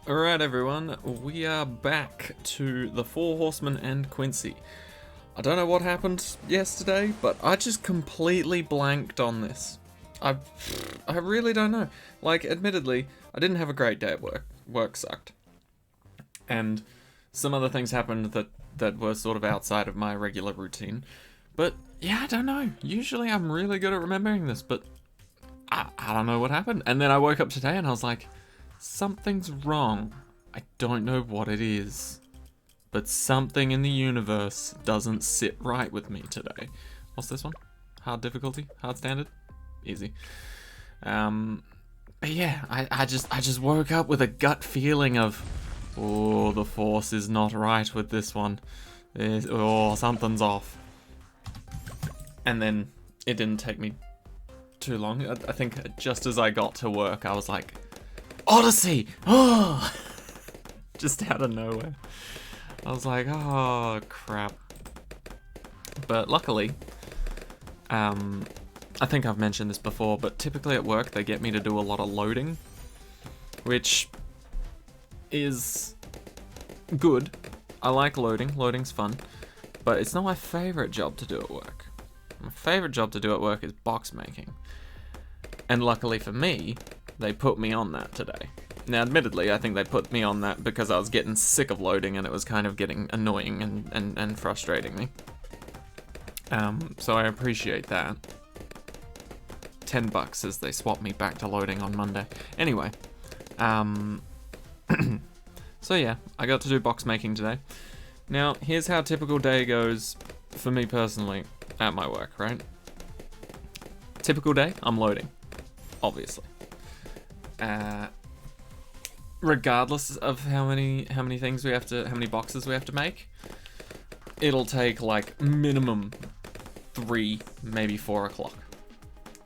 Alright everyone, we are back to the Four Horsemen and Quincy. I don't know what happened yesterday, but I just completely blanked on this. I really don't know. Like, admittedly, I didn't have a great day at work. Work sucked. And some other things happened that were sort of outside of my regular routine. But, yeah, I don't know. Usually I'm really good at remembering this, but I don't know what happened. And then I woke up today and I was like, something's wrong. I don't know what it is, but something in the universe doesn't sit right with me today. What's this one? Hard difficulty? Hard standard? Easy. But yeah, I just woke up with a gut feeling of, oh, the force is not right with this one. Something's off. And then it didn't take me too long. I think just as I got to work, I was like, Odyssey! Oh! Just out of nowhere. I was like, oh, crap. But luckily, I think I've mentioned this before, but typically at work they get me to do a lot of loading, which is good. I like loading. Loading's fun. But it's not my favorite job to do at work. My favorite job to do at work is box making. And luckily for me, they put me on that today. Now, admittedly, I think they put me on that because I was getting sick of loading and it was kind of getting annoying and frustrating me. So I appreciate that. $10 as they swap me back to loading on Monday. Anyway, so yeah, I got to do box making today. Now, here's how a typical day goes for me personally at my work, right? Typical day, I'm loading, obviously. Regardless of how many things we have to, how many boxes we have to make, it'll take like minimum 3, maybe 4 o'clock,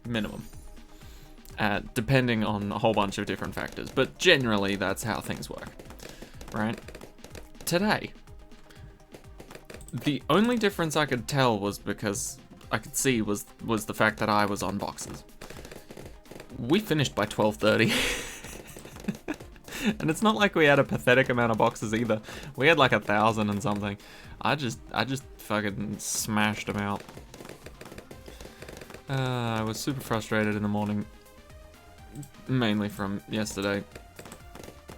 minimum, depending on a whole bunch of different factors. But generally, that's how things work, right? Today, the only difference I could tell was because I could see was the fact that I was on boxes. We finished by 12:30. And it's not like we had a pathetic amount of boxes either. We had like 1,000 and something. I just fucking smashed them out. I was super frustrated in the morning, mainly from yesterday.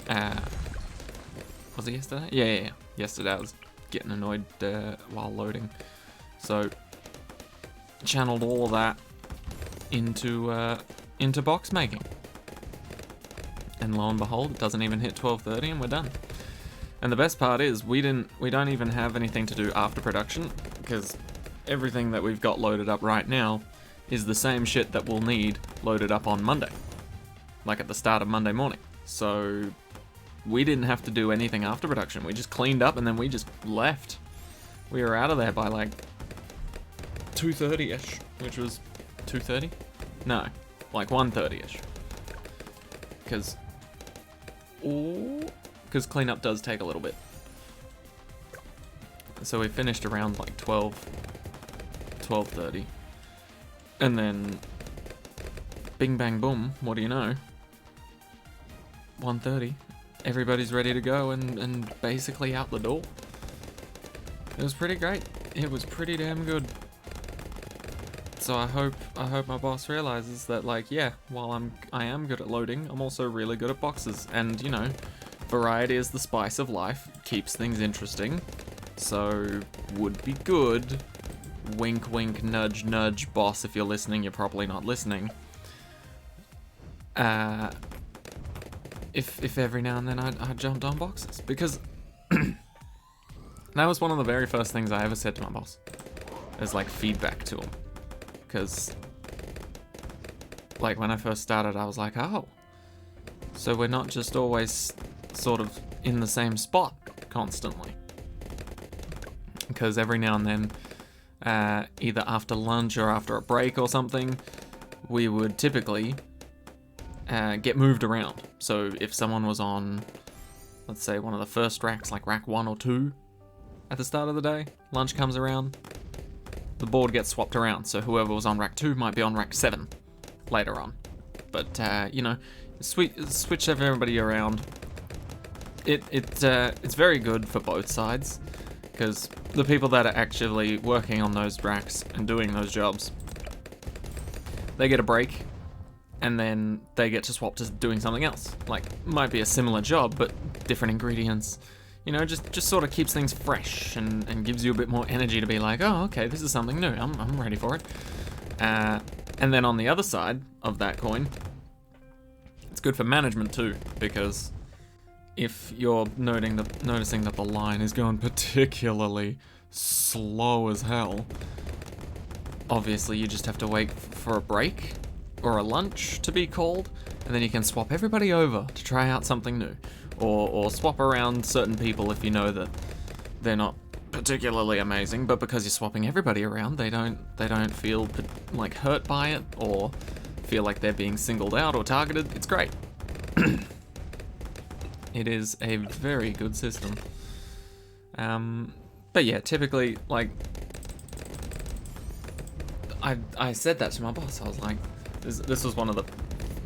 Was it yesterday? Yeah. Yesterday I was getting annoyed while loading, so channeled all of that into box making. And lo and behold, it doesn't even hit 12:30 and we're done. And the best part is we don't even have anything to do after production, because everything that we've got loaded up right now is the same shit that we'll need loaded up on Monday, like at the start of Monday morning. So we didn't have to do anything after production. We just cleaned up and then we just left. We were out of there by like 2:30ish, which was 2:30? No, like 1:30ish. Because cleanup does take a little bit. So we finished around like 12:30. And then, bing bang boom, what do you know? 1:30. Everybody's ready to go and basically out the door. It was pretty great. It was pretty damn good. So I hope my boss realizes that, like, yeah, while I am good at loading, I'm also really good at boxes. And, you know, variety is the spice of life, keeps things interesting. So would be good. Wink wink, nudge nudge, boss, if you're listening, you're probably not listening. If every now and then I jumped on boxes, because that was one of the very first things I ever said to my boss, as like feedback to him. Because, like, when I first started, I was like, oh, so we're not just always sort of in the same spot constantly. Because every now and then, either after lunch or after a break or something, we would typically get moved around. So if someone was on, let's say, one of the first racks, like rack 1 or 2, at the start of the day, lunch comes around, the board gets swapped around, so whoever was on rack 2 might be on rack 7 later on. But, you know, switch everybody around It's very good for both sides, because the people that are actually working on those racks and doing those jobs, they get a break, and then they get to swap to doing something else. Like, might be a similar job, but different ingredients. You know, just sort of keeps things fresh and gives you a bit more energy to be like, oh, okay, this is something new. I'm ready for it. And then on the other side of that coin, it's good for management too, because if you're noticing that the line is going particularly slow as hell, obviously you just have to wait for a break or a lunch to be called, and then you can swap everybody over to try out something new. Or swap around certain people if you know that they're not particularly amazing, but because you're swapping everybody around, they don't feel like hurt by it or feel like they're being singled out or targeted. It's great. It is a very good system. But yeah, typically, like, I said that to my boss. I was like, this was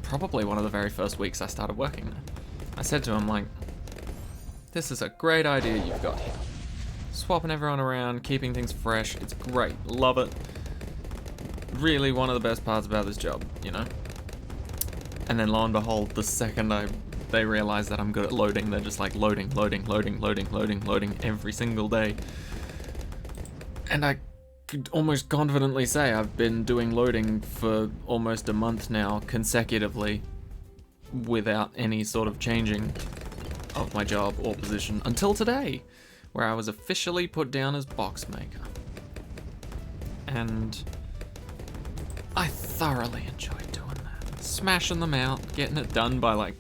probably one of the very first weeks I started working there. I said to him, like, this is a great idea you've got here. Swapping everyone around, keeping things fresh, it's great, love it. Really one of the best parts about this job, you know? And then lo and behold, the second they realize that I'm good at loading, they're just like loading every single day. And I could almost confidently say I've been doing loading for almost a month now, consecutively, without any sort of changing of my job or position until today, where I was officially put down as box maker. And I thoroughly enjoyed doing that. Smashing them out, getting it done by like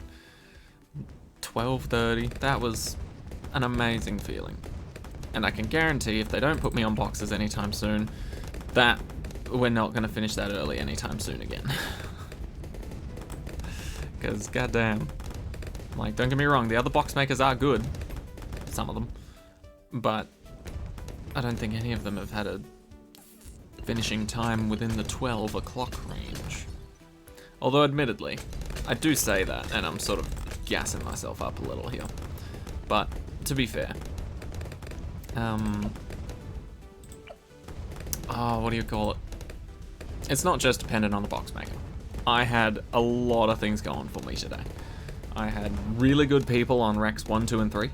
12:30. That was an amazing feeling. And I can guarantee if they don't put me on boxes anytime soon, that we're not going to finish that early anytime soon again. Because, goddamn. Like, don't get me wrong, the other box makers are good. Some of them. But I don't think any of them have had a finishing time within the 12 o'clock range. Although, admittedly, I do say that, and I'm sort of gassing myself up a little here. But, to be fair, what do you call it? It's not just dependent on the box maker. I had a lot of things going for me today. I had really good people on racks 1, 2, and 3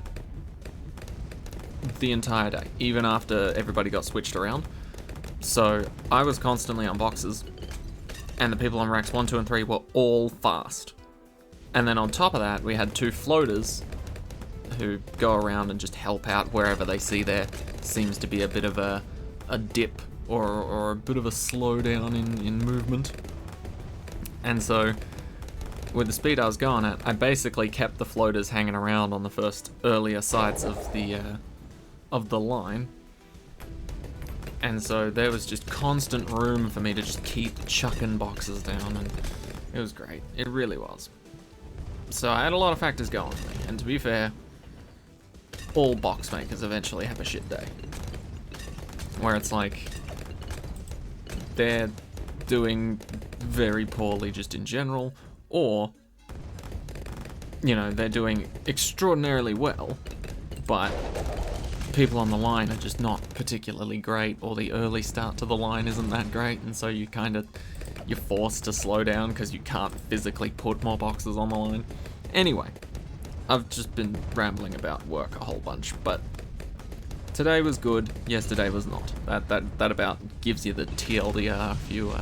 the entire day, even after everybody got switched around. So I was constantly on boxes, and the people on racks 1, 2, and 3 were all fast. And then on top of that, we had 2 floaters who go around and just help out wherever they see there seems to be a bit of a dip or a bit of a slowdown in movement. And so, with the speed I was going at, I basically kept the floaters hanging around on the first earlier sides of the line. And so there was just constant room for me to just keep chucking boxes down, and it was great. It really was. So I had a lot of factors going for me, and to be fair, all box makers eventually have a shit day. Where it's like, they're doing very poorly just in general, or, you know, they're doing extraordinarily well, but people on the line are just not particularly great, or the early start to the line isn't that great, and so you're forced to slow down because you can't physically put more boxes on the line. Anyway, I've just been rambling about work a whole bunch, but today was good, yesterday was not. That about gives you the TLDR if you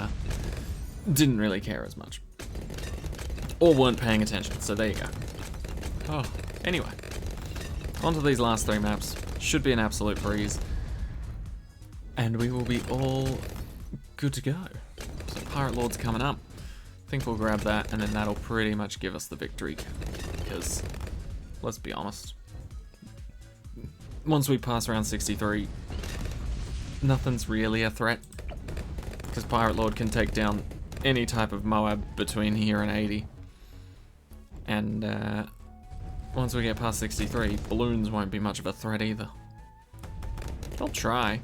didn't really care as much. Or weren't paying attention, so there you go. Oh, anyway. On to these last 3 maps. Should be an absolute breeze. And we will be all good to go. So Pirate Lord's coming up. I think we'll grab that, and then that'll pretty much give us the victory. Because, let's be honest, once we pass around 63, nothing's really a threat. Because Pirate Lord can take down any type of Moab between here and 80. And once we get past 63, balloons won't be much of a threat either. They'll try.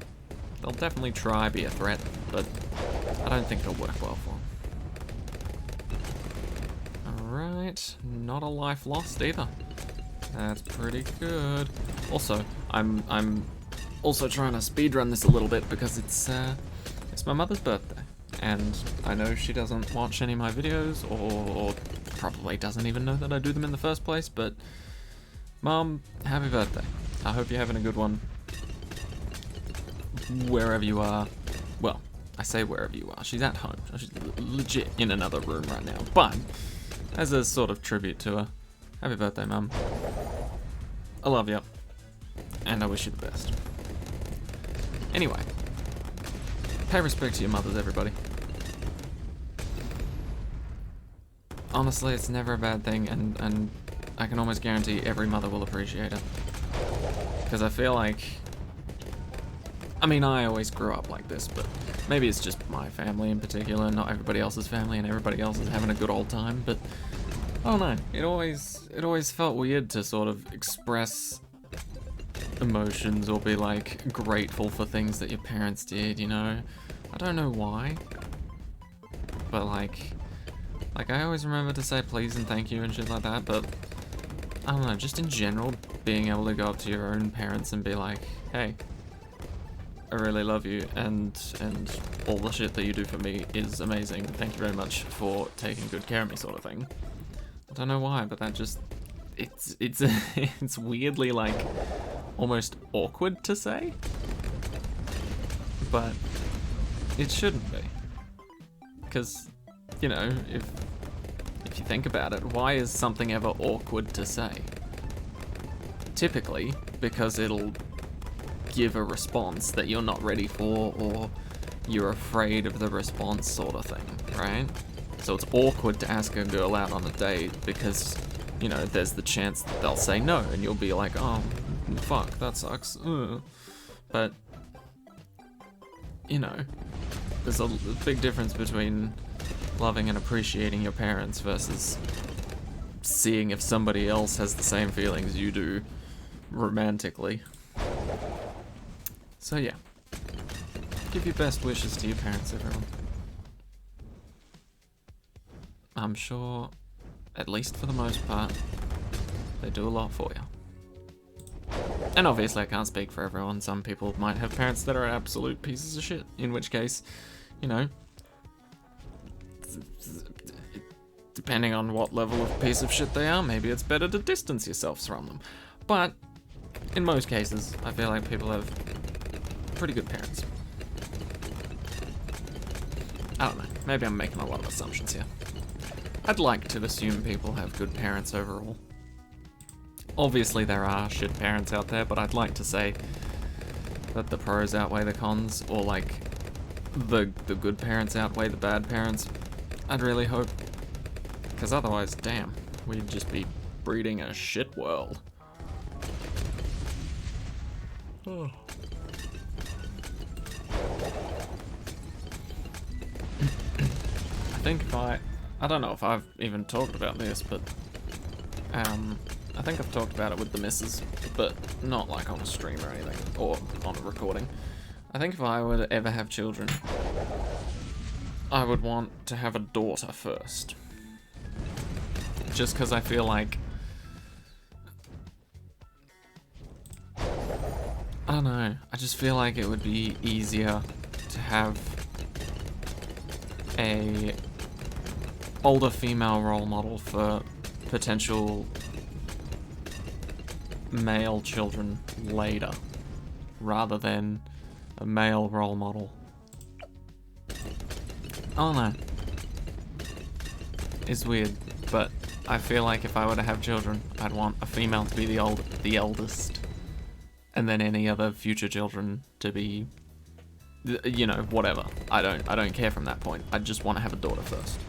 They'll definitely try be a threat, but I don't think it'll work well for them. Alright, not a life lost either. That's pretty good. Also, I'm also trying to speedrun this a little bit because it's my mother's birthday. And I know she doesn't watch any of my videos, or probably doesn't even know that I do them in the first place, but Mom, happy birthday. I hope you're having a good one. Wherever you are. Well, I say wherever you are. She's at home. She's legit in another room right now. But, as a sort of tribute to her, happy birthday, Mum. I love you. And I wish you the best. Anyway. Pay respect to your mothers, everybody. Honestly, it's never a bad thing, and I can almost guarantee every mother will appreciate it. Because I feel like... I mean, I always grew up like this, but maybe it's just my family in particular, not everybody else's family, and everybody else is having a good old time, but... I don't know, it always felt weird to sort of express emotions or be, like, grateful for things that your parents did, you know? I don't know why, but like I always remember to say please and thank you and shit like that, but I don't know, just in general, being able to go up to your own parents and be like, hey, I really love you, and all the shit that you do for me is amazing, thank you very much for taking good care of me, sort of thing. I don't know why, but that just, it's it's weirdly, like, almost awkward to say, but it shouldn't be, because, you know, if you think about it, why is something ever awkward to say? Typically, because it'll give a response that you're not ready for, or you're afraid of the response, sort of thing, right? So it's awkward to ask a girl out on a date because, you know, there's the chance that they'll say no, and you'll be like, oh, fuck, that sucks. Ugh. But, you know, there's a big difference between loving and appreciating your parents versus seeing if somebody else has the same feelings you do romantically. So yeah, give your best wishes to your parents, everyone. I'm sure, at least for the most part, they do a lot for you. And obviously I can't speak for everyone. Some people might have parents that are absolute pieces of shit, in which case, you know, depending on what level of piece of shit they are, maybe it's better to distance yourselves from them. But in most cases, I feel like people have pretty good parents. I don't know, maybe I'm making a lot of assumptions here. I'd like to assume people have good parents overall. Obviously there are shit parents out there, but I'd like to say that the pros outweigh the cons, or like the good parents outweigh the bad parents. I'd really hope, because otherwise, damn, we'd just be breeding a shit world. Oh. I think if I don't know if I've even talked about this, but I think I've talked about it with the missus, but not like on a stream or anything, or on a recording. I think if I were to ever have children, I would want to have a daughter first. Just because I feel like, I don't know, I just feel like it would be easier to have a older female role model for potential male children later, rather than a male role model. I don't know. It's weird, but I feel like if I were to have children, I'd want a female to be the eldest, and then any other future children to be, you know, whatever. I don't care from that point. I just want to have a daughter first.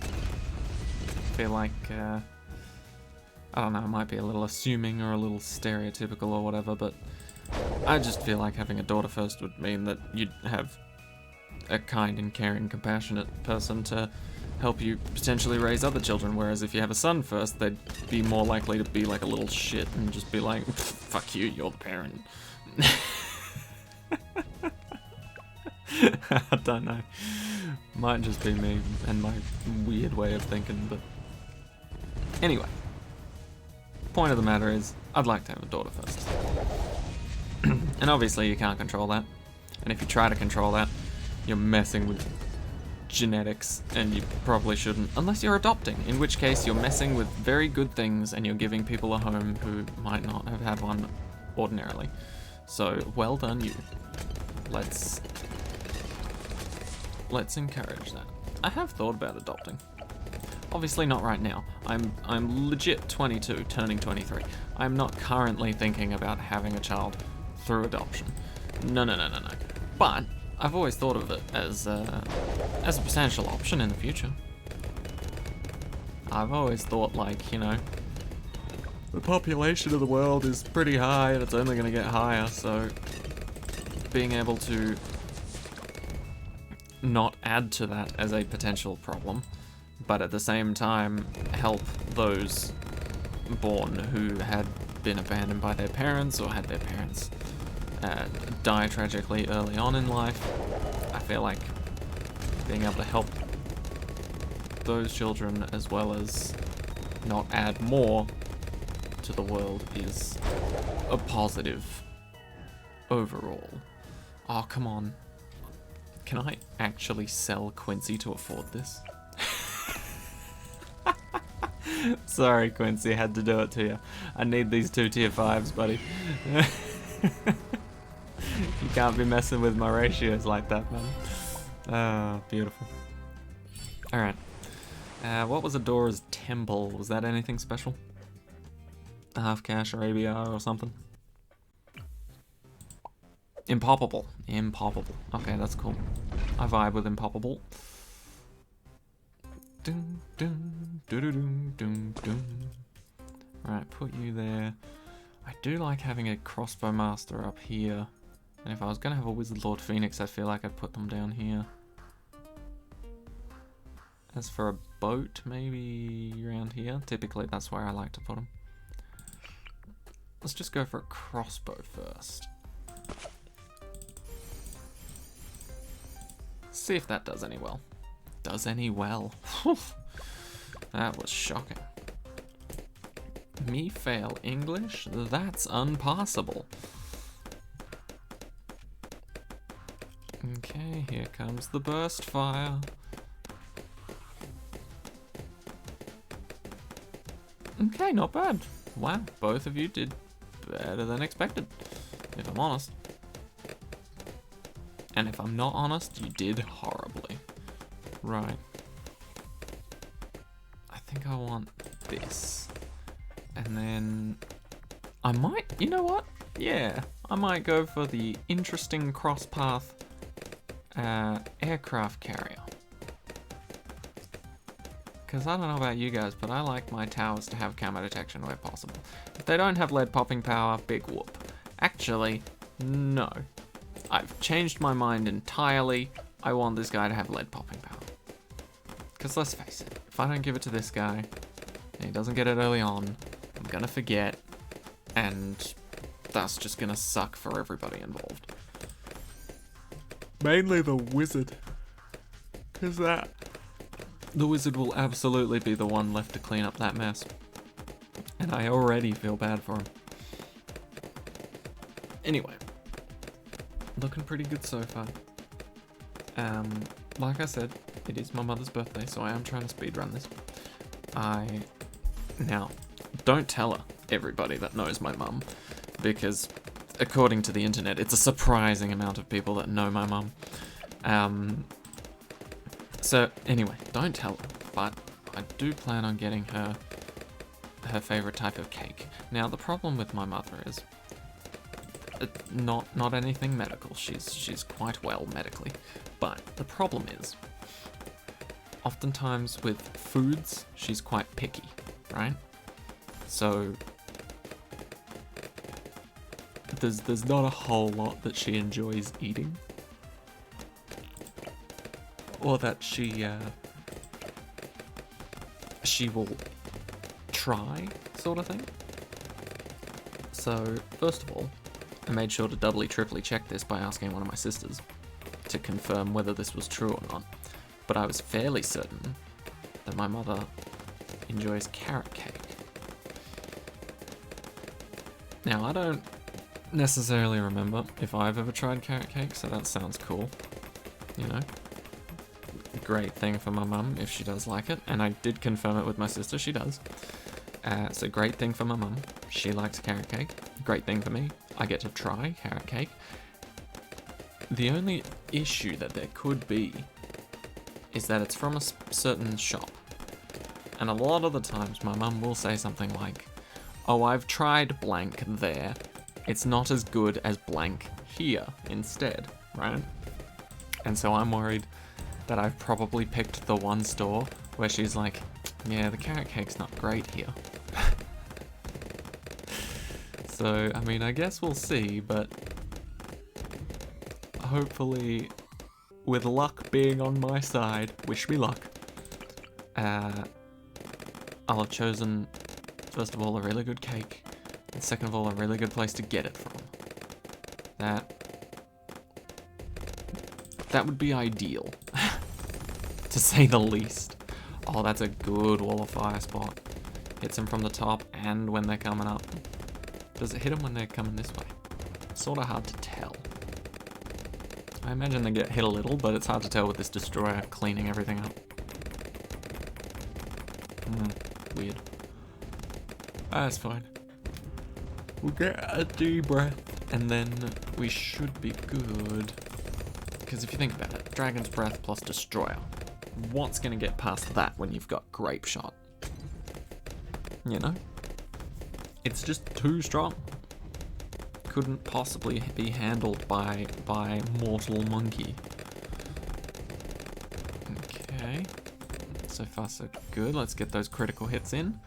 I feel like, I don't know, it might be a little assuming or a little stereotypical or whatever, but I just feel like having a daughter first would mean that you'd have a kind and caring, compassionate person to help you potentially raise other children, whereas if you have a son first, they'd be more likely to be like a little shit and just be like, fuck you, you're the parent. I don't know. Might just be me and my weird way of thinking, but Anyway, point of the matter is, I'd like to have a daughter first. And obviously you can't control that. And if you try to control that, you're messing with genetics, and you probably shouldn't, unless you're adopting, in which case you're messing with very good things and you're giving people a home who might not have had one ordinarily. So, well done you. Let's encourage that. I have thought about adopting. Obviously not right now. I'm legit 22, turning 23. I'm not currently thinking about having a child through adoption. No. But I've always thought of it as a potential option in the future. I've always thought, like, you know, the population of the world is pretty high and it's only going to get higher, so being able to not add to that as a potential problem, but at the same time help those born who had been abandoned by their parents or had their parents die tragically early on in life. I feel like being able to help those children as well as not add more to the world is a positive overall. Oh, come on. Can I actually sell Quincy to afford this? Sorry, Quincy, had to do it to you. I need these 2 tier 5s, buddy. You can't be messing with my ratios like that, man. Oh, beautiful. Alright. What was Adora's temple? Was that anything special? Half cash or ABR or something? Impoppable. Okay, that's cool. I vibe with Impoppable. Dun, dun, dun, dun, dun, dun. Right, put you there. I do like having a crossbow master up here. And if I was going to have a Wizard Lord Phoenix, I feel like I'd put them down here. As for a boat, maybe around here. Typically, that's where I like to put them. Let's just go for a crossbow first. See if that does any well. Does any well. That was shocking. Me fail English? That's unpassable. Okay, here comes the burst fire. Okay, not bad. Wow, both of you did better than expected, if I'm honest. And if I'm not honest, you did horribly. Right. I think I want this. And then I might, you know what? Yeah, I might go for the interesting cross-path aircraft carrier. Because I don't know about you guys, but I like my towers to have camo detection where possible. If they don't have lead popping power, big whoop. Actually, no. I've changed my mind entirely. I want this guy to have lead popping power. Because let's face it, if I don't give it to this guy, and he doesn't get it early on, I'm gonna forget, and that's just gonna suck for everybody involved. Mainly the wizard. Because the wizard will absolutely be the one left to clean up that mess. And I already feel bad for him. Anyway. Looking pretty good so far. Like I said, it is my mother's birthday, so I am trying to speedrun this. Now, don't tell her, everybody that knows my mum, because according to the internet, it's a surprising amount of people that know my mum. So anyway, don't tell her, but I do plan on getting her favorite type of cake. Now, the problem with my mother is not anything medical. She's quite well medically, but the problem is oftentimes with foods she's quite picky, right? So there's not a whole lot that she enjoys eating, or that she will try, sort of thing. So first of all, I made sure to doubly, triply check this by asking one of my sisters to confirm whether this was true or not. But I was fairly certain that my mother enjoys carrot cake. Now, I don't necessarily remember if I've ever tried carrot cake, so that sounds cool. You know? Great thing for my mum if she does like it, and I did confirm it with my sister, she does. So great thing for my mum, she likes carrot cake. Great thing for me, I get to try carrot cake. The only issue that there could be is that it's from a certain shop. And a lot of the times my mum will say something like, oh, I've tried blank there. It's not as good as blank here instead, right? And so I'm worried that I've probably picked the one store where she's like, yeah, the carrot cake's not great here. So, I mean, I guess we'll see, but hopefully, with luck being on my side, wish me luck, I'll have chosen, first of all, a really good cake, and second of all, a really good place to get it from. That would be ideal, to say the least. Oh, that's a good wall of fire spot. Hits them from the top and when they're coming up. Does it hit them when they're coming this way? Sort of hard to tell. I imagine they get hit a little, but it's hard to tell with this destroyer cleaning everything up. Weird. That's fine. We'll get a deep breath, and then we should be good. Because if you think about it, Dragon's Breath plus Destroyer. What's going to get past that when you've got Grape Shot? You know? It's just too strong. Couldn't possibly be handled by mortal monkey. Okay. So far so good. Let's get those critical hits in.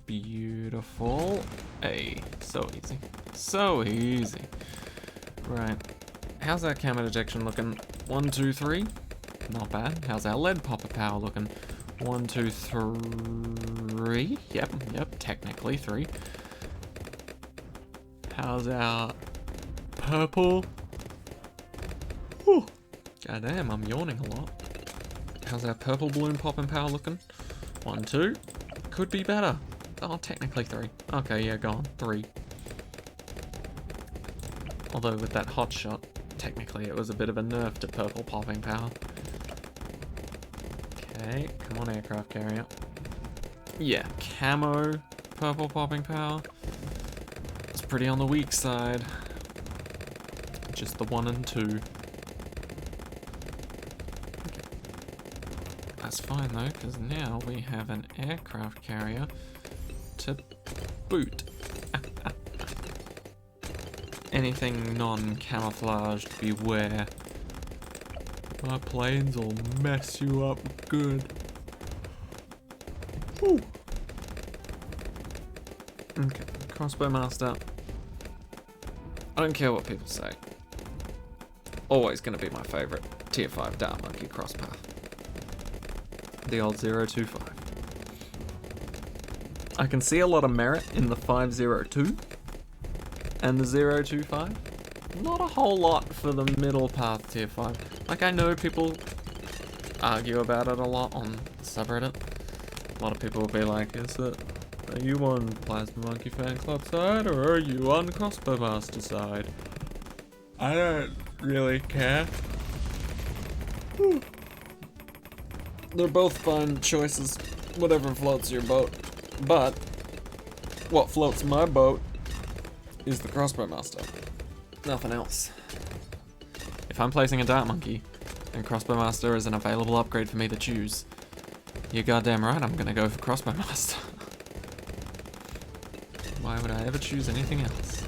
Beautiful. Hey, so easy. So easy. Right. How's our camera detection looking? 1, 2, 3. Not bad. How's our lead popper power looking? 1, 2, 3. Yep, technically 3. How's our purple? Whew. God damn, I'm yawning a lot. How's our purple balloon popping power looking? 1, 2. Could be better. Oh, technically 3. Okay, yeah, go on. 3. Although with that hot shot, technically it was a bit of a nerf to purple popping power. Okay, come on, aircraft carrier. Yeah, camo purple popping power. It's pretty on the weak side. Just the 1 and 2. Okay. That's fine though, because now we have an aircraft carrier to boot. Anything non-camouflaged, beware. My planes will mess you up good. Woo. Okay, crossbow master. I don't care what people say. Always going to be my favourite tier 5 Dart Monkey crosspath. The old 025. I can see a lot of merit in the 502 and the 025. Not a whole lot for the middle path tier 5. Like, I know people argue about it a lot on the subreddit. A lot of people will be like, are you on Plasma Monkey Fan Club side or are you on Crossbow Master side? I don't really care. They're both fine choices, whatever floats your boat. But what floats my boat is the Crossbow Master. Nothing else. If I'm placing a Dart Monkey and Crossbow Master is an available upgrade for me to choose, you're goddamn right I'm gonna go for Crossbow Master. Why would I ever choose anything else?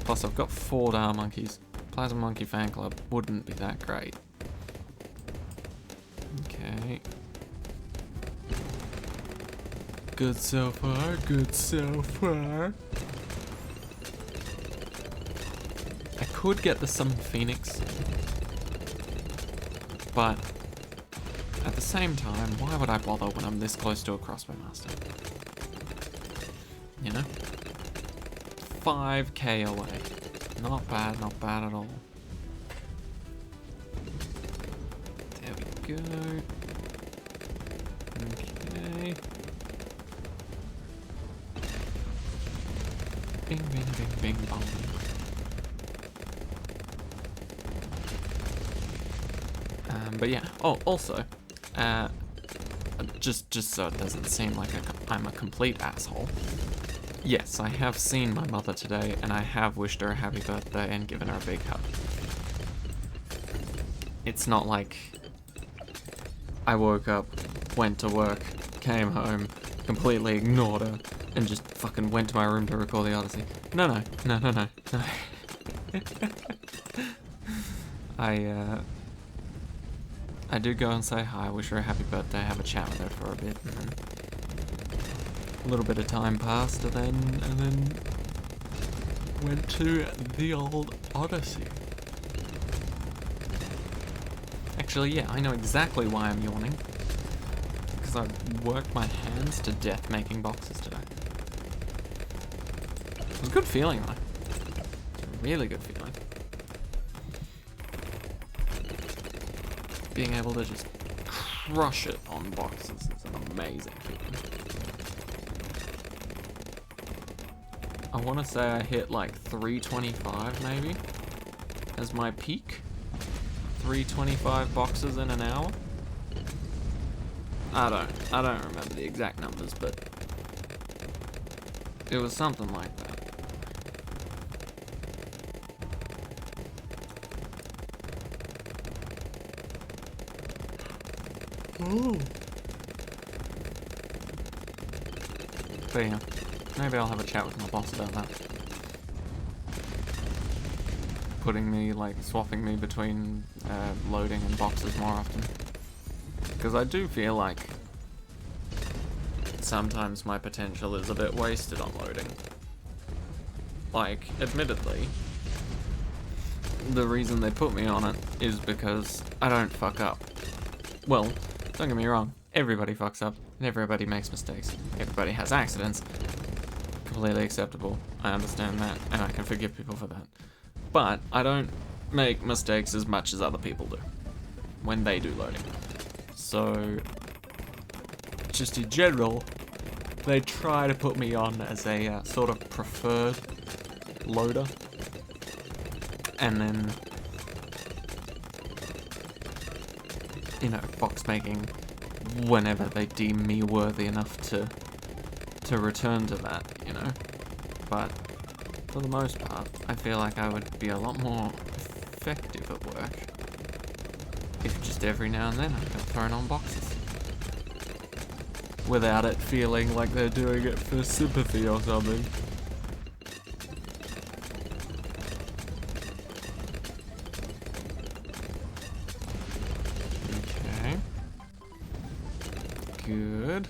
Plus I've got 4 Dart Monkeys. Plasma Monkey Fan Club wouldn't be that great. Okay. Good so far, good so far. I could get the Summon Phoenix, but at the same time, why would I bother when I'm this close to a Crossbow Master? You know? 5k away. Not bad at all. There we go. Bing, bing, bing, bing, bong. But yeah. Oh, also, just so it doesn't seem like I'm a complete asshole. Yes, I have seen my mother today, and I have wished her a happy birthday and given her a big hug. It's not like I woke up, went to work, came home, completely ignored her, and just fucking went to my room to record the Odyssey. No. I do go and say hi, wish her a happy birthday, have a chat with her for a bit, and then a little bit of time passed, and then went to the old Odyssey. Actually, yeah, I know exactly why I'm yawning. Because I worked my hands to death making boxes today. It was a good feeling, though. It's a really good feeling. Being able to just crush it on boxes is an amazing feeling. I want to say I hit like 325 maybe as my peak. 325 boxes in an hour. I don't remember the exact numbers, but it was something like that. Ooh. But yeah, maybe I'll have a chat with my boss about that. Putting me, like, swapping me between loading and boxes more often. Because I do feel like sometimes my potential is a bit wasted on loading. Like, admittedly, the reason they put me on it is because I don't fuck up. Well, don't get me wrong, everybody fucks up, and everybody makes mistakes. Everybody has accidents. Completely acceptable. I understand that, and I can forgive people for that. But I don't make mistakes as much as other people do when they do loading. So, just in general, they try to put me on as a sort of preferred loader. And then, you know, box making whenever they deem me worthy enough to return to that, you know. But for the most part, I feel like I would be a lot more effective at work if just every now and then I got thrown on boxes. Without it feeling like they're doing it for sympathy or something. Okay. Good.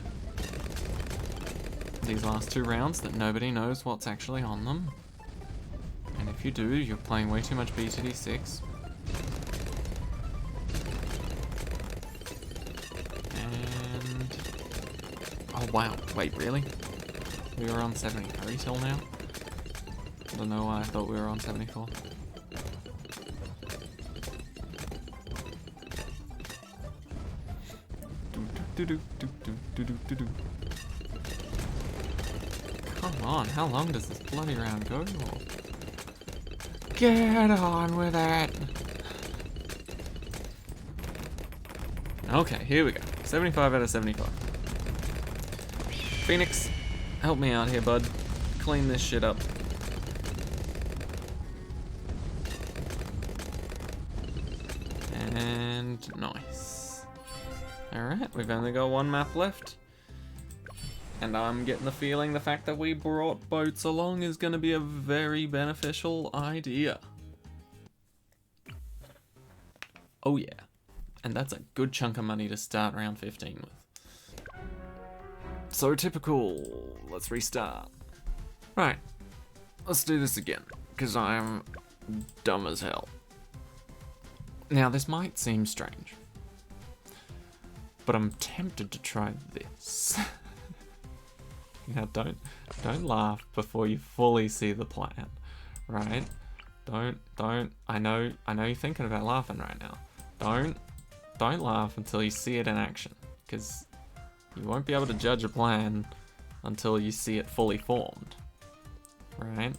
These last two rounds that nobody knows what's actually on them. And if you do, you're playing way too much BTD6. And... oh wow, wait, really? We were on 73 till now? I don't know why I thought we were on 74. Come on, how long does this bloody round go for? Get on with it! Okay, here we go. 75 out of 75. Phoenix, help me out here, bud. Clean this shit up. And nice. Alright, we've only got one map left. And I'm getting the feeling the fact that we brought boats along is going to be a very beneficial idea. Oh yeah. And that's a good chunk of money to start round 15 with. So typical. Let's restart. Right. Let's do this again. Because I'm dumb as hell. Now this might seem strange. But I'm tempted to try this. Now don't laugh before you fully see the plan, right? Don't, I know you're thinking about laughing right now. Don't laugh until you see it in action, because you won't be able to judge a plan until you see it fully formed. right?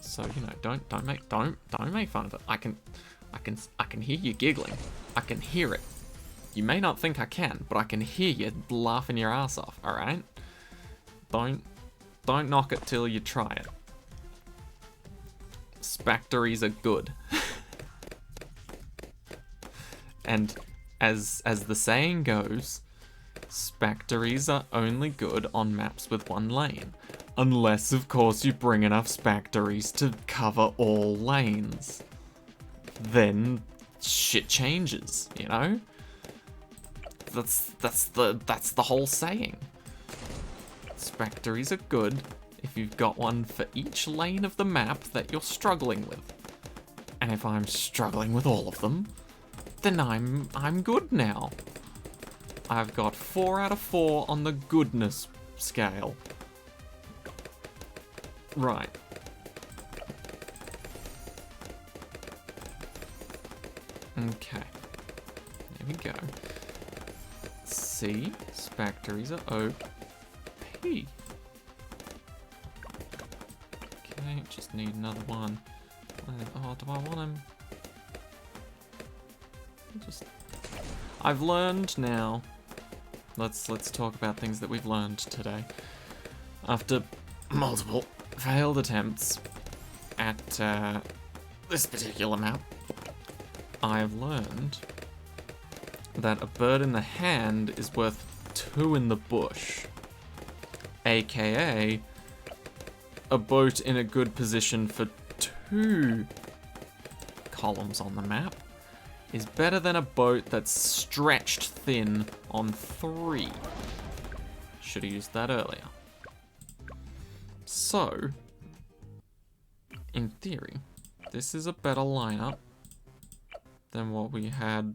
So, you know, don't make fun of it. I can hear you giggling. I can hear it. You may not think I can, but I can hear you laughing your ass off, alright? Don't knock it till you try it. Spactories are good. And as the saying goes, spactories are only good on maps with one lane. Unless, of course, you bring enough spactories to cover all lanes. Then shit changes, you know? That's the whole saying. Spactories are good if you've got one for each lane of the map that you're struggling with. And if I'm struggling with all of them, then I'm good now. I've got 4 out of 4 on the goodness scale. Right. Okay. There we go. C. Spactories are OP. Okay, just need another one. Oh, do I want him? I've learned now. Let's talk about things that we've learned today. After multiple failed attempts at this particular map, I've learned that a bird in the hand is worth 2 in the bush, aka a boat in a good position for 2 columns on the map is better than a boat that's stretched thin on 3. Should have used that earlier. So, in theory, this is a better lineup than what we had.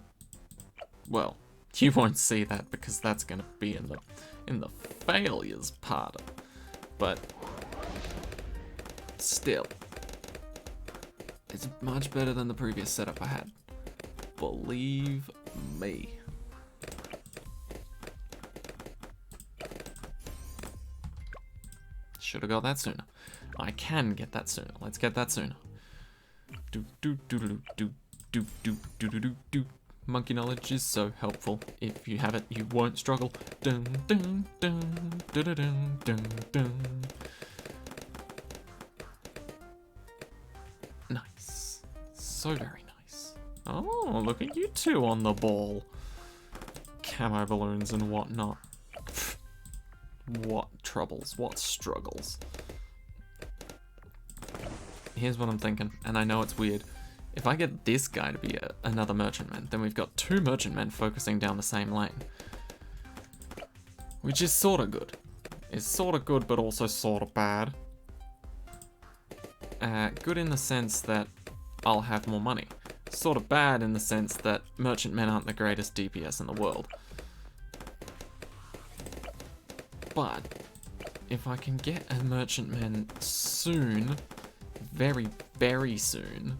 Well, you won't see that because that's going to be in the failures part. But still, it's much better than the previous setup I had. Believe me. Should have got that sooner. I can get that sooner. Let's get that sooner. Do do do do do do do do do do do. Monkey knowledge is so helpful. If you have it, you won't struggle. Dun dun dun dun dun dun dun dun. Nice. So very nice. Oh, look at you two on the ball. Camo balloons and whatnot. What troubles, what struggles. Here's what I'm thinking, and I know it's weird. If I get this guy to be another merchantman, then we've got 2 merchantmen focusing down the same lane. Which is sort of good. It's sort of good, but also sort of bad. Good in the sense that I'll have more money. Sort of bad in the sense that merchantmen aren't the greatest DPS in the world. But if I can get a merchantman soon, very, very soon,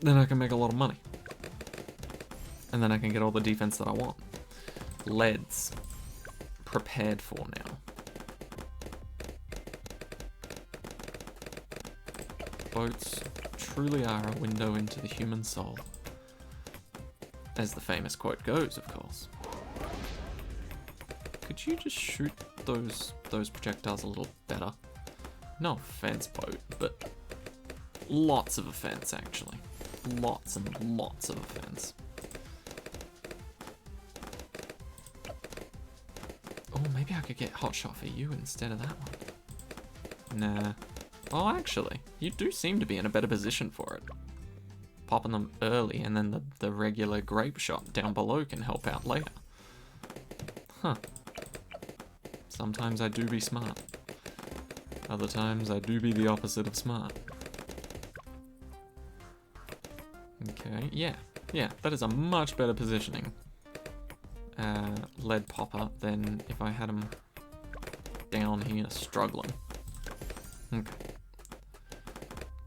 then I can make a lot of money. And then I can get all the defense that I want. Leads. Prepared for now. Boats truly are a window into the human soul. As the famous quote goes, of course. Could you just shoot those projectiles a little better? No offense, boat, but lots of offense, actually. Lots and lots of offense. Oh, maybe I could get hot shot for you instead of that one. Nah. Oh, actually, you do seem to be in a better position for it. Popping them early and then the regular grape shot down below can help out later. Huh. Sometimes I do be smart. Other times I do be the opposite of smart. Okay, yeah, that is a much better positioning lead popper than if I had him down here struggling. Okay.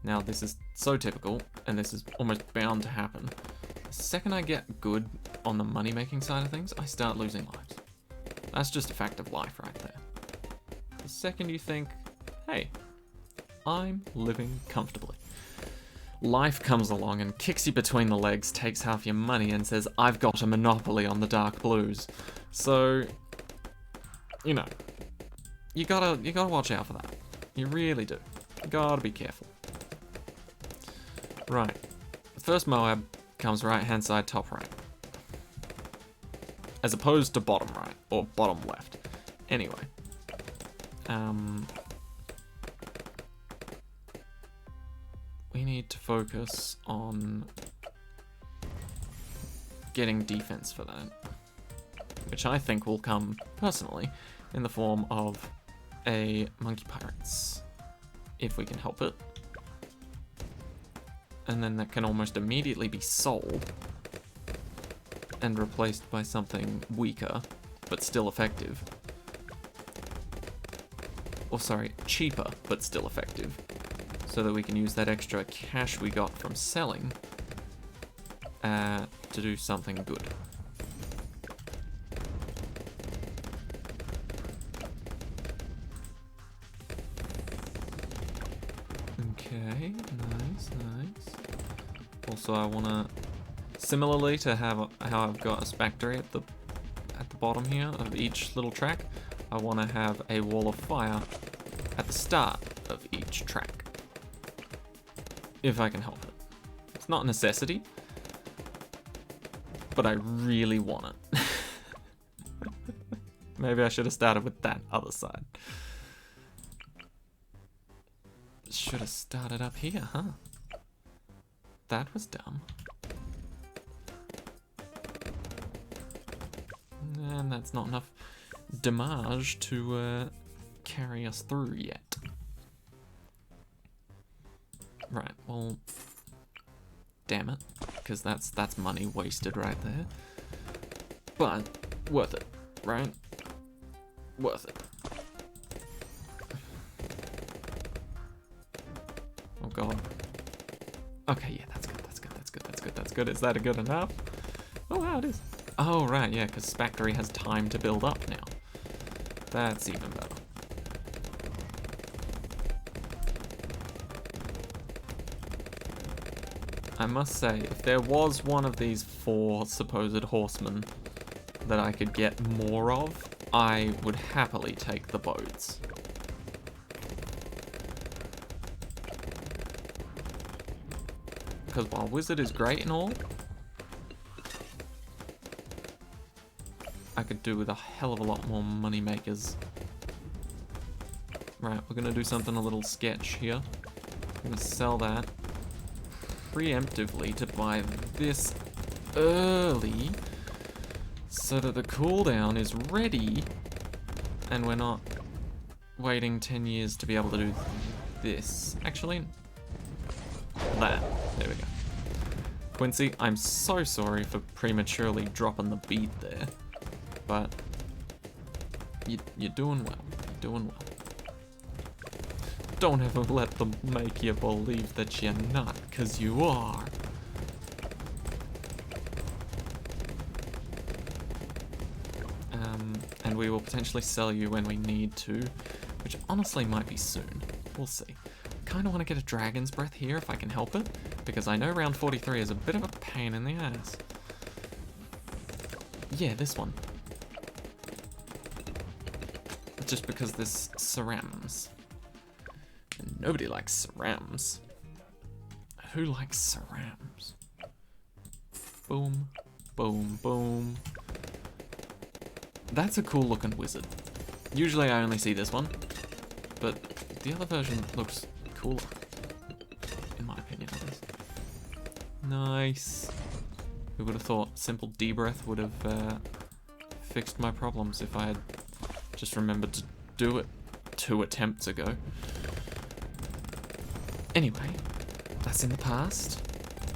Now this is so typical, and this is almost bound to happen. The second I get good on the money making side of things, I start losing lives. That's just a fact of life right there. The second you think, hey, I'm living comfortably, life comes along and kicks you between the legs, takes half your money, and says, I've got a monopoly on the dark blues. So, you know, you gotta watch out for that. You really do. You gotta be careful. Right. The first Moab comes right-hand side, top right. As opposed to bottom right, or bottom left. Anyway. We need to focus on getting defense for that. Which I think will come, personally, in the form of a Monkey Pirates. If we can help it. And then that can almost immediately be sold and replaced by something weaker, but still effective. Or sorry, cheaper, but still effective. So that we can use that extra cash we got from selling to do something good. Okay, nice. Also, I wanna, similarly to how I've got a factory at the bottom here of each little track, I wanna have a wall of fire at the start of each track. If I can help it. It's not a necessity, but I really want it. Maybe I should have started with that other side. Should have started up here, huh? That was dumb. And that's not enough damage to carry us through yet. Right, well, damn it, because that's money wasted right there. But worth it, right? Worth it. Oh god. Okay, yeah, that's good. Is that good enough? Oh wow, it is. Oh right, yeah, because Factory has time to build up now. That's even better. I must say, if there was one of these 4 supposed horsemen that I could get more of, I would happily take the boats. Because while Wizard is great and all, I could do with a hell of a lot more money makers. Right, we're gonna do something a little sketch here. I'm gonna sell that preemptively to buy this early so that the cooldown is ready and we're not waiting 10 years to be able to do this. Actually, that. There we go. Quincy, I'm so sorry for prematurely dropping the beat there, but you're doing well. You're doing well. Don't ever let them make you believe that you're not, because you are. And we will potentially sell you when we need to, which honestly might be soon. We'll see. Kind of want to get a Dragon's Breath here if I can help it, because I know round 43 is a bit of a pain in the ass. Yeah, this one. Just because this cerams. And nobody likes cerams. Who likes cerams? Boom, boom, boom. That's a cool looking wizard. Usually I only see this one, but the other version looks cooler. In my opinion, at least. Nice. Who would have thought simple D-breath would have fixed my problems if I had just remembered to do it 2 attempts ago. Anyway, that's in the past.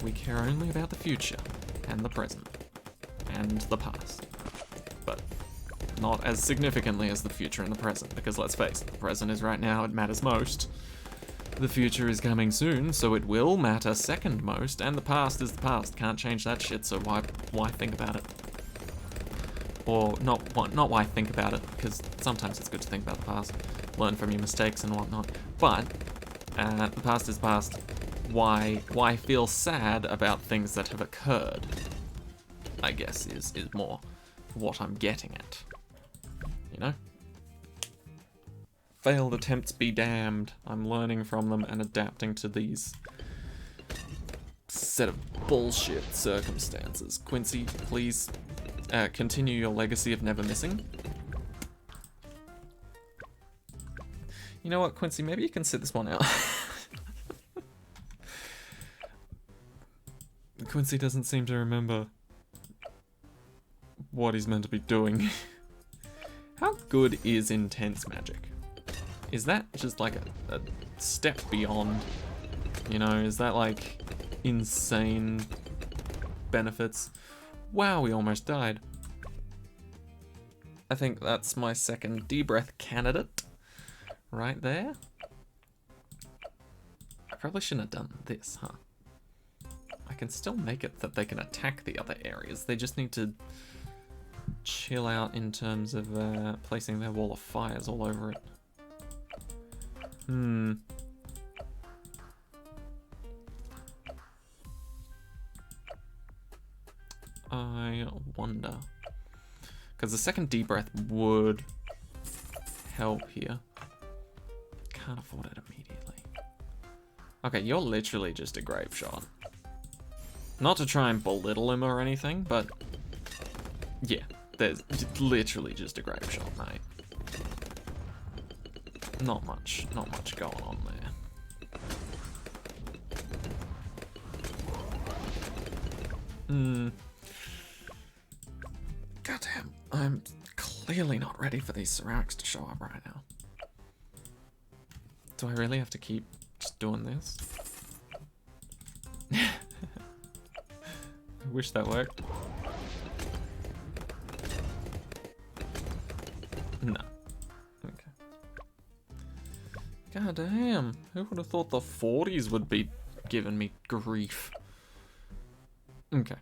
We care only about the future, and the present, and the past. But not as significantly as the future and the present, because let's face it, the present is right now, it matters most. The future is coming soon, so it will matter second most, and the past is the past. Can't change that shit, so why think about it? or not why think about it, because sometimes it's good to think about the past, learn from your mistakes and whatnot, but the past is past. Why feel sad about things that have occurred, I guess, is more what I'm getting at, you know? Failed attempts be damned. I'm learning from them and adapting to these set of bullshit circumstances. Quincy, please continue your legacy of never missing. You know what, Quincy, maybe you can sit this one out. Quincy doesn't seem to remember what he's meant to be doing. How good is intense magic? Is that just like a step beyond? You know, is that like insane benefits? Wow, we almost died. I think that's my second D-breath candidate right there. I probably shouldn't have done this, huh? I can still make it that they can attack the other areas. They just need to chill out in terms of placing their wall of fires all over it. I wonder. Because the second deep breath would help here. Can't afford it immediately. Okay, you're literally just a grave shot. Not to try and belittle him or anything, but yeah, there's literally just a grave shot, mate. Not much going on there. Goddamn, I'm clearly not ready for these ceramics to show up right now. Do I really have to keep just doing this? I wish that worked. No. Okay. God damn, who would have thought the 40s would be giving me grief? Okay.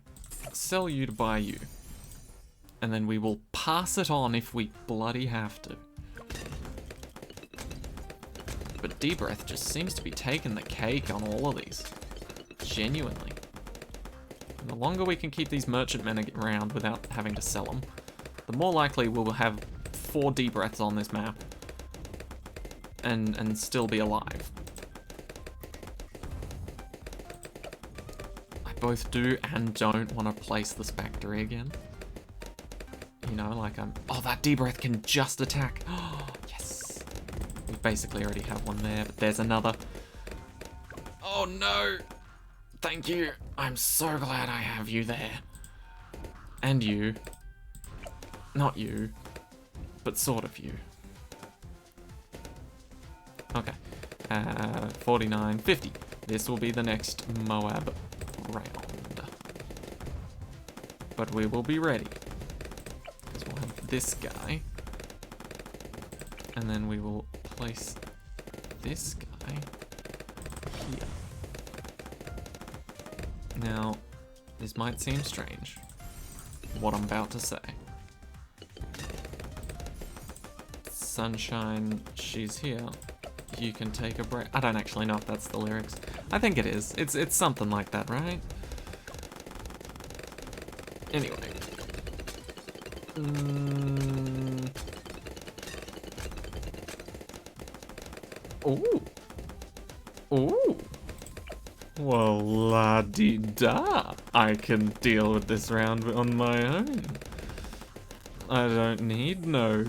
Sell you to buy you. And then we will pass it on if we bloody have to. But D-breath just seems to be taking the cake on all of these. Genuinely. And the longer we can keep these merchantmen around without having to sell them, the more likely we'll have 4 D-breaths on this map and still be alive. I both do and don't want to place this factory again. You know, like oh, that D-breath can just attack. Oh, yes. We basically already have one there, but there's another. Oh no. Thank you. I'm so glad I have you there. And you. Not you, but sort of you. Okay. 49, 50. This will be the next Moab round. But we will be ready. Because we'll have this guy. And then we will place this guy here. Now, this might seem strange, what I'm about to say. Sunshine, she's here. You can take a break. I don't actually know if that's the lyrics. I think it is. It's something like that, right? Anyway. Ooh. Ooh. Well, la-di-da. I can deal with this round on my own. I don't need no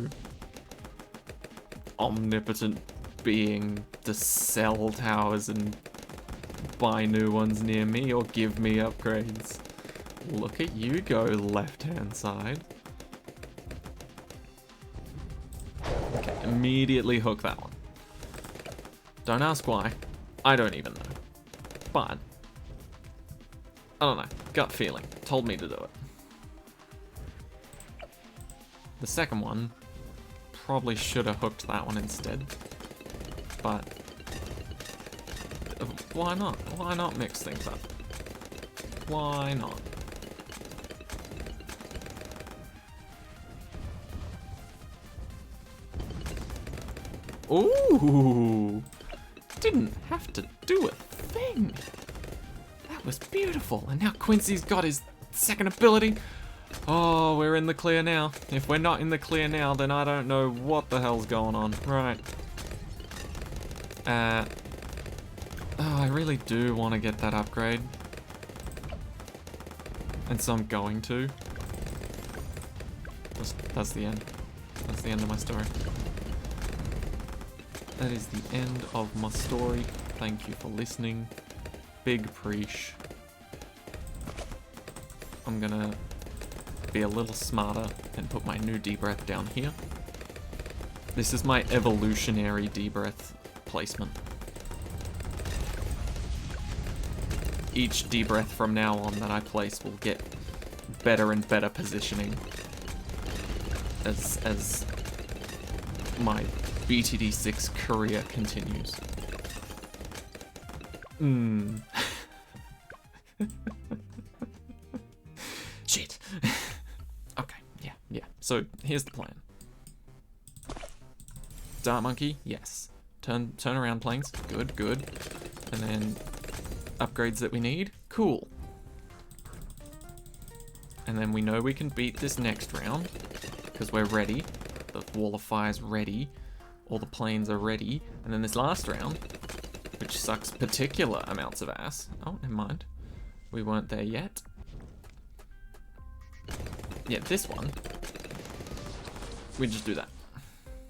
omnipotent being to sell towers and buy new ones near me or give me upgrades. Look at you go, left-hand side. Okay, immediately hook that one. Don't ask why. I don't even know. But, I don't know, gut feeling told me to do it. The second one, probably should have hooked that one instead. But, why not? Why not mix things up? Why not? Ooh! Didn't have to do a thing. That was beautiful. And now Quincy's got his second ability. Oh, we're in the clear now. If we're not in the clear now, then I don't know what the hell's going on. Right. Oh, I really do want to get that upgrade. And so I'm going to. That's the end. That's the end of my story. That is the end of my story. Thank you for listening. Big preach. I'm gonna be a little smarter and put my new D-breath down here. This is my evolutionary D-breath placement. Each D-breath from now on that I place will get better and better positioning as my BTD6 career continues. Shit. Okay, yeah. So here's the plan. Dart monkey, yes. Turn around planes, good. And then upgrades that we need, cool. And then we know we can beat this next round because we're ready. The wall of fire's ready. All the planes are ready. And then this last round, which sucks particular amounts of ass. Oh, never mind. We weren't there yet. Yeah, this one. We just do that.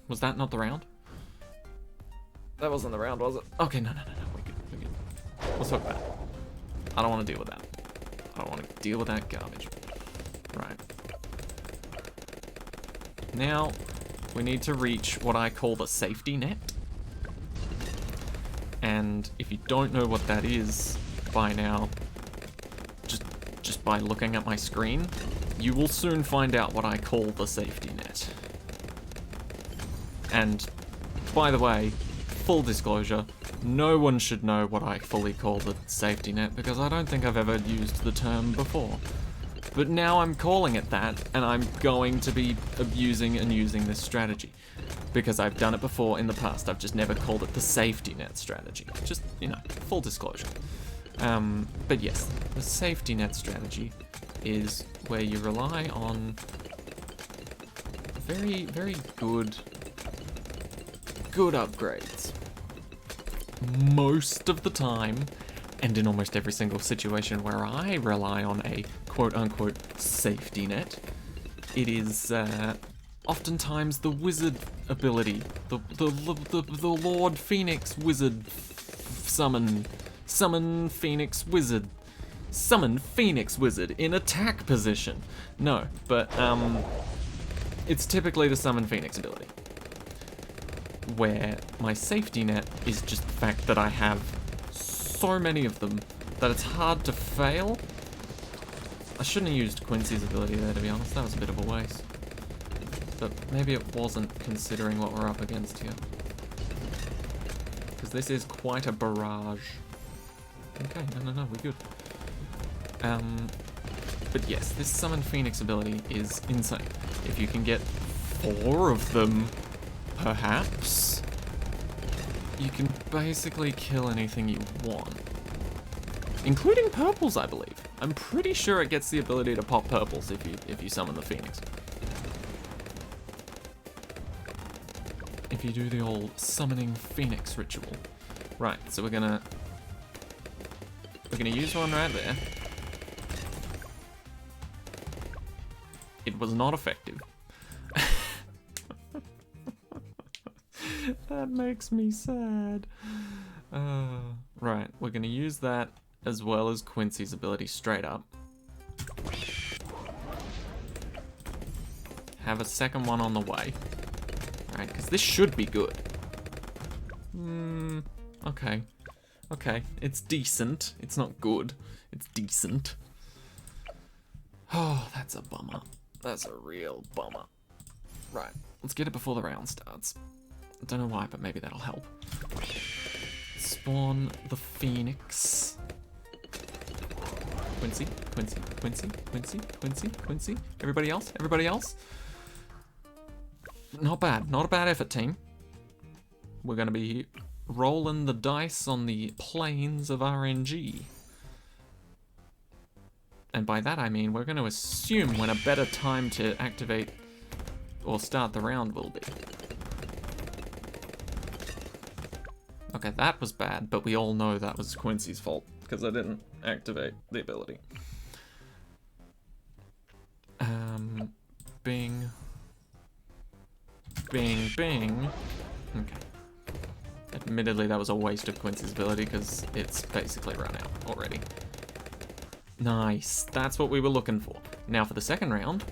Was that not the round? That wasn't the round, was it? Okay, no. We're good. We'll talk about it. I don't want to deal with that. I don't want to deal with that garbage. Right. Now, we need to reach what I call the safety net. And if you don't know what that is by now, just by looking at my screen, you will soon find out what I call the safety net. And, by the way, full disclosure, no one should know what I fully call the safety net because I don't think I've ever used the term before. But now I'm calling it that, and I'm going to be abusing and using this strategy. Because I've done it before in the past, I've just never called it the safety net strategy. Just, full disclosure. But yes, the safety net strategy is where you rely on very, very good upgrades. Most of the time, and in almost every single situation where I rely on a quote-unquote safety net, it is oftentimes the wizard ability, the Lord Phoenix wizard summon Phoenix wizard, summon Phoenix wizard in attack position. No, but it's typically the summon Phoenix ability, where my safety net is just the fact that I have so many of them that it's hard to fail. I shouldn't have used Quincy's ability there, to be honest. That was a bit of a waste. But maybe it wasn't, considering what we're up against here. Because this is quite a barrage. Okay, no, we're good. But yes, this Summon Phoenix ability is insane. If you can get 4 of them, perhaps, you can basically kill anything you want. Including purples, I believe. I'm pretty sure it gets the ability to pop purples if you summon the Phoenix. If you do the old summoning Phoenix ritual. Right, so we're gonna use one right there. It was not effective. That makes me sad. Right, we're gonna use that as well as Quincy's ability straight up. Have a second one on the way. Right, because this should be good. Okay. Okay, it's decent. It's not good. It's decent. Oh, that's a bummer. That's a real bummer. Right, let's get it before the round starts. I don't know why, but maybe that'll help. Spawn the Phoenix. Quincy. Everybody else? Not bad. Not a bad effort, team. we're going to be rolling the dice on the planes of RNG. And by that I mean we're going to assume when a better time to activate or start the round will be. Okay, that was bad, but we all know that was Quincy's fault, because I didn't activate the ability. Bing. Bing, bing. Okay. Admittedly, that was a waste of Quincy's ability, because it's basically run out already. Nice. That's what we were looking for. Now for the second round,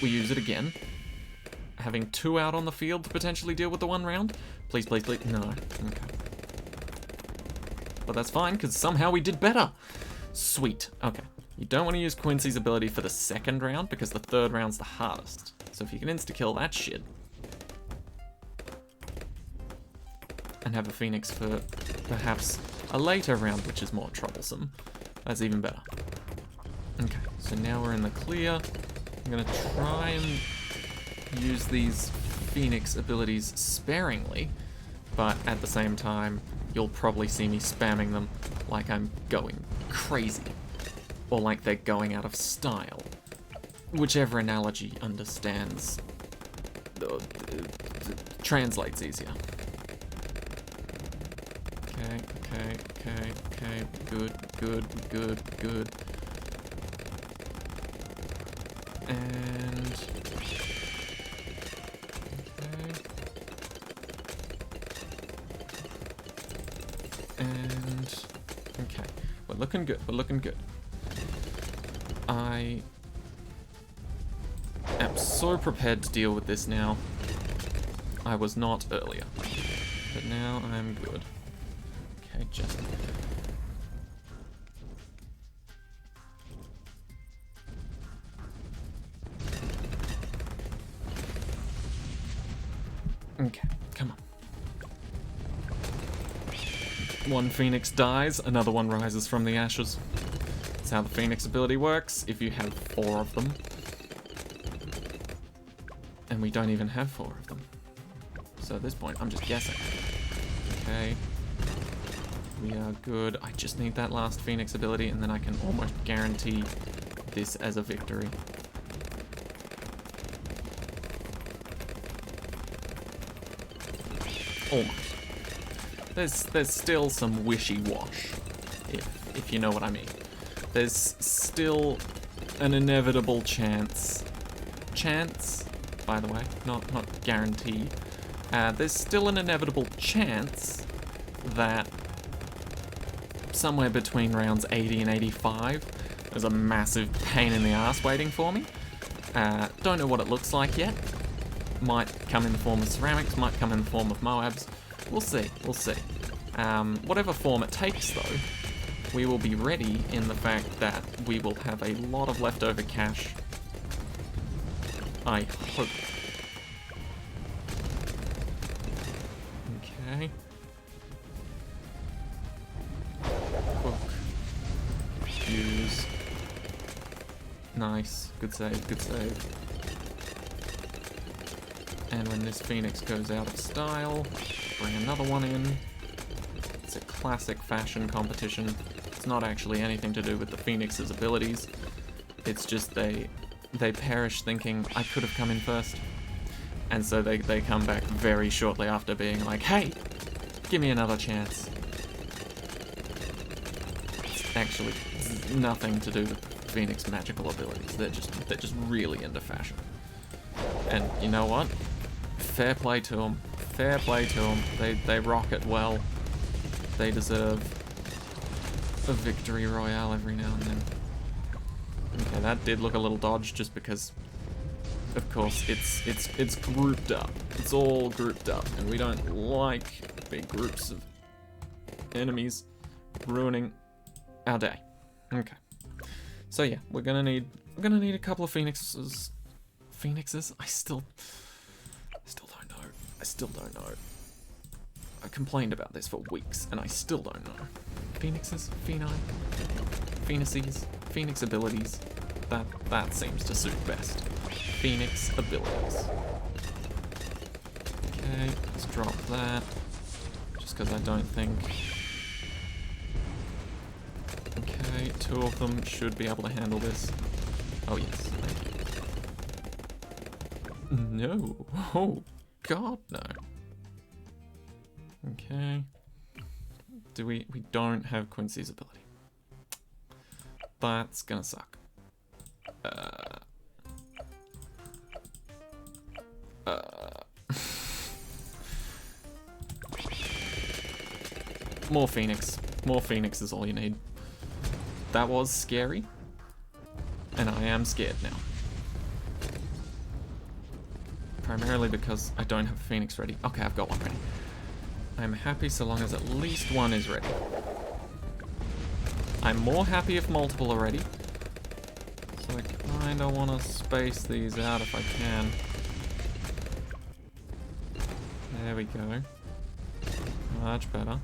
we use it again. Having 2 out on the field to potentially deal with the 1 round. Please, please, please. No. Okay. But that's fine, because somehow we did better. Sweet. Okay. You don't want to use Quincy's ability for the second round, because the third round's the hardest. So if you can insta-kill that shit, and have a Phoenix for perhaps a later round, which is more troublesome, that's even better. Okay, so now we're in the clear. I'm going to try and use these Phoenix abilities sparingly, but at the same time, you'll probably see me spamming them like I'm going crazy, or like they're going out of style. Whichever analogy understands, translates easier. Okay, okay, okay, okay, good, good, good, good. And okay, we're looking good, we're looking good. I am so prepared to deal with this now. I was not earlier, but now I'm good. Okay, just... Okay, come on. One Phoenix dies, another one rises from the ashes. That's how the Phoenix ability works, if you have 4 of them. And we don't even have 4 of them. So at this point, I'm just guessing. Okay. We are good. I just need that last Phoenix ability, and then I can almost guarantee this as a victory. Almost. There's still some wishy-wash, if you know what I mean. There's still an inevitable chance, by the way, not guaranteed. There's still an inevitable chance that somewhere between rounds 80 and 85, there's a massive pain in the ass waiting for me. Don't know what it looks like yet. Might come in the form of ceramics, might come in the form of Moabs. We'll see, we'll see. Whatever form it takes, though, we will be ready in the fact that we will have a lot of leftover cash. I hope. Okay. Hook. Use. Nice. Good save, good save. And when this Phoenix goes out of style, bring another one in. It's a classic fashion competition. It's not actually anything to do with the Phoenix's abilities. It's just they perish thinking, I could have come in first. And so they come back very shortly after being like, hey, give me another chance. It's actually nothing to do with Phoenix magical abilities. They're just really into fashion. And you know what? Fair play to them. Fair play to them. They rock it well. They deserve a victory royale every now and then. Okay, that did look a little dodged just because, of course, it's grouped up. It's all grouped up, and we don't like big groups of enemies ruining our day. Okay. So yeah, we're gonna need a couple of Phoenixes. Phoenixes? I still don't know. I still don't know. I complained about this for weeks, and I still don't know. Phoenixes? Phoenixes? Phoenix abilities? That seems to suit best. Phoenix abilities. Okay, let's drop that. Just because I don't think... Okay, 2 of them should be able to handle this. Oh yes, thank you. No. Oh, God, no. Okay. We don't have Quincy's ability. That's gonna suck. More Phoenix. More Phoenix is all you need. That was scary. And I am scared now. Primarily because I don't have a Phoenix ready. Okay, I've got one ready. I'm happy so long as at least one is ready. I'm more happy if multiple are ready. So I kinda wanna space these out if I can. There we go. Much better.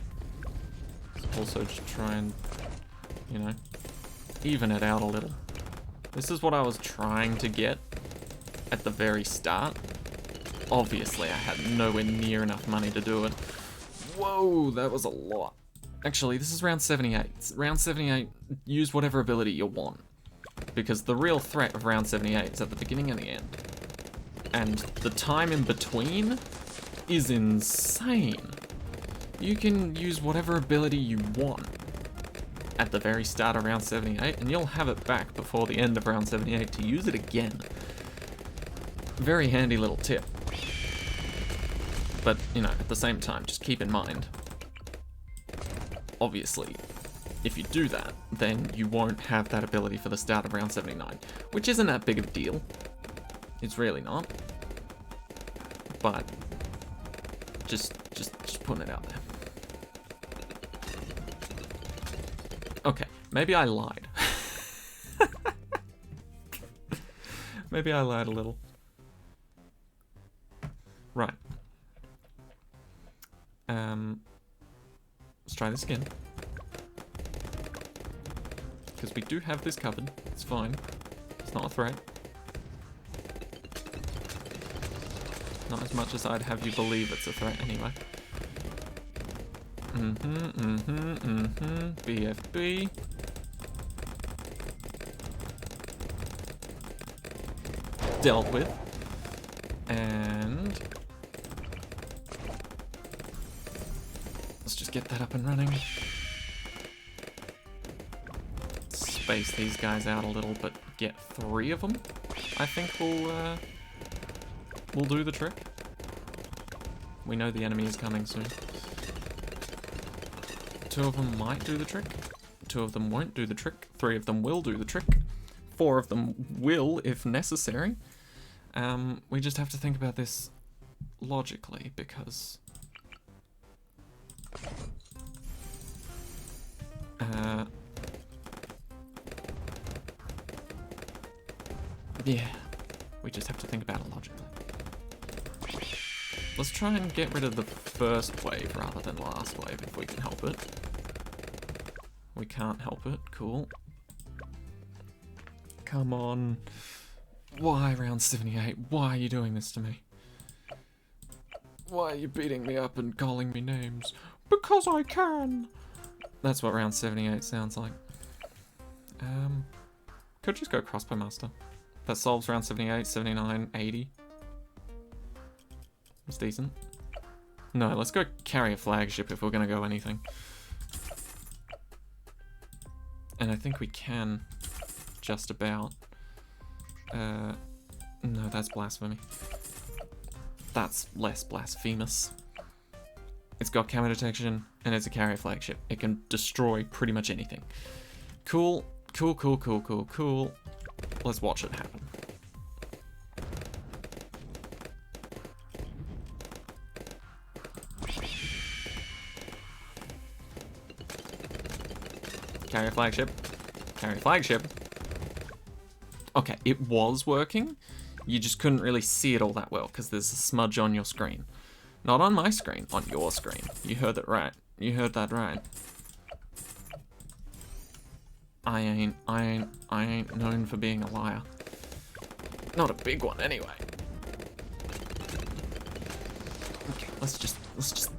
Also just try and, you know, even it out a little. This is what I was trying to get at the very start. Obviously, I had nowhere near enough money to do it. Whoa, that was a lot. Actually, this is round 78. Round 78, use whatever ability you want. Because the real threat of round 78 is at the beginning and the end. And the time in between is insane. You can use whatever ability you want at the very start of round 78, and you'll have it back before the end of round 78 to use it again. Very handy little tip. But, you know, at the same time, just keep in mind, obviously, if you do that, then you won't have that ability for the start of round 79, which isn't that big of a deal. It's really not. But just putting it out there. Okay, maybe I lied. Maybe I lied a little. Right. Let's try this again. Because we do have this covered. It's fine. It's not a threat. Not as much as I'd have you believe it's a threat anyway. BFB. Dealt with. And let's just get that up and running. Space these guys out a little, but get 3 of them. I think we'll do the trick. We know the enemy is coming soon. 2 of them might do the trick. 2 of them won't do the trick. 3 of them will do the trick. 4 of them will, if necessary. We just have to think about this logically, because yeah, we just have to think about it logically. Let's try and get rid of the first wave rather than the last wave if we can help it. We can't help it, cool. Come on. Why round 78? Why are you doing this to me? Why are you beating me up and calling me names? Because I can! That's what round 78 sounds like. Could just go crossbow master. That solves round 78, 79, 80. It's decent. No, let's go carry a flagship if we're gonna go anything. And I think we can just about. No, that's blasphemy. That's less blasphemous. It's got camo detection, and it's a carrier flagship. It can destroy pretty much anything. Cool, cool, cool, cool, cool, cool. Let's watch it happen. Carrier flagship. Carrier flagship. Okay, it was working. You just couldn't really see it all that well because there's a smudge on your screen. Not on my screen, on your screen. You heard that right. You heard that right. I ain't known for being a liar. Not a big one anyway. Okay, let's just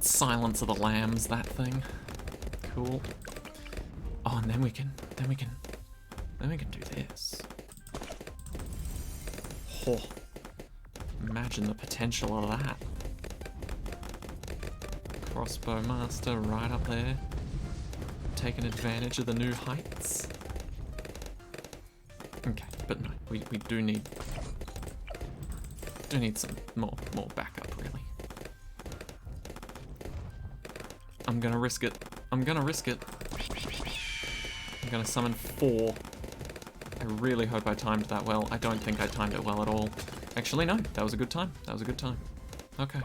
silence of the lambs that thing. Cool. Oh, and then we can do this. Oh, imagine the potential of that. Crossbow master right up there, taking advantage of the new heights. Okay, but no, we do need some more backup, really. I'm gonna risk it. I'm gonna summon 4. I really hope I timed that well. I don't think I timed it well at all. Actually, no, that was a good time. Okay.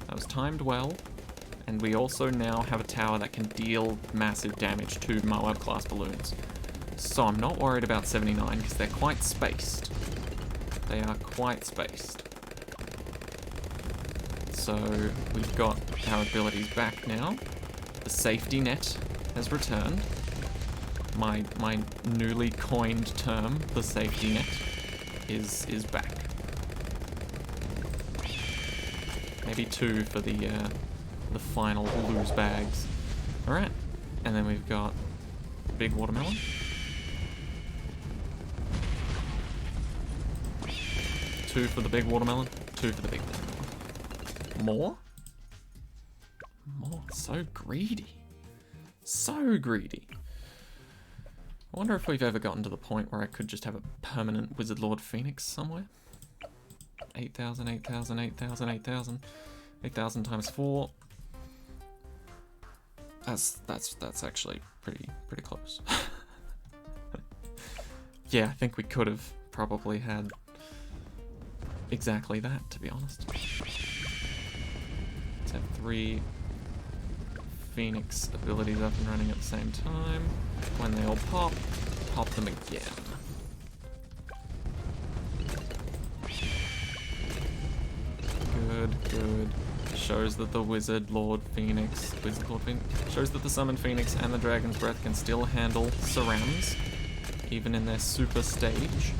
That was timed well. And we also now have a tower that can deal massive damage to Moab class balloons. So I'm not worried about 79 because they're quite spaced. They are quite spaced. So we've got our abilities back now. The safety net has returned. My newly coined term, the safety net, is back. Maybe 2 for the final lose bags. Alright. And then we've got big watermelon. 2 for the big watermelon. 2 for the big watermelon. More? More. So greedy. So greedy. I wonder if we've ever gotten to the point where I could just have a permanent Wizard Lord Phoenix somewhere. 8,000, 8,000, 8,000, 8,000. 8,000 times 4. That's actually pretty close. Yeah, I think we could have probably had exactly that, to be honest. Let's have 3 Phoenix abilities up and running at the same time. When they all pop them again. Good. Shows that the Wizard Lord Phoenix shows that the Summoned Phoenix and the Dragon's Breath can still handle surrounds, even in their super stage.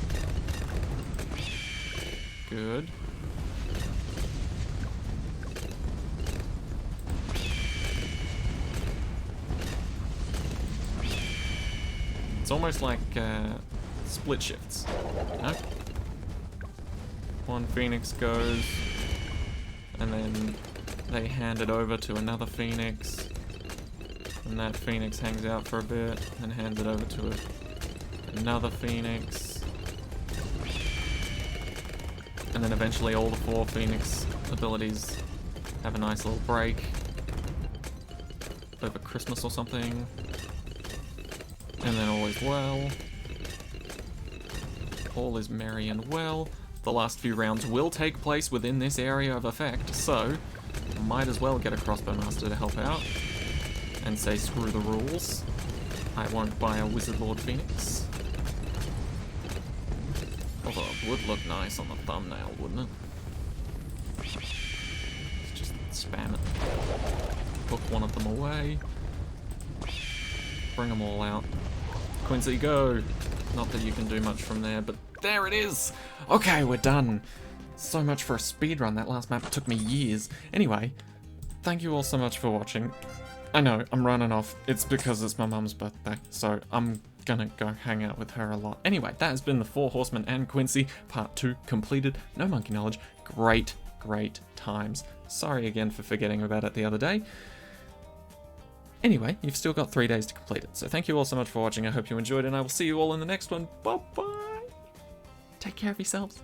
Good. It's almost like split shifts, you know? One Phoenix goes, and then they hand it over to another Phoenix, and that Phoenix hangs out for a bit, and hands it over to another Phoenix, and then eventually all the 4 Phoenix abilities have a nice little break over Christmas or something. And then all is well. All is merry and well. The last few rounds will take place within this area of effect, so might as well get a Crossbow Master to help out and say screw the rules. I won't buy a Wizard Lord Phoenix. Although it would look nice on the thumbnail, wouldn't it? Let's just spam it. Hook one of them away. Bring them all out. Quincy, go! Not that you can do much from there, but there it is! Okay, we're done. So much for a speedrun. That last map took me years. Anyway, thank you all so much for watching. I know, I'm running off. It's because it's my mum's birthday, so I'm gonna go hang out with her a lot. Anyway, that has been the 4 Horsemen and Quincy, part 2 completed. No monkey knowledge. Great times. Sorry again for forgetting about it the other day. Anyway, you've still got 3 days to complete it, so thank you all so much for watching. I hope you enjoyed, and I will see you all in the next one. Bye-bye! Take care of yourselves.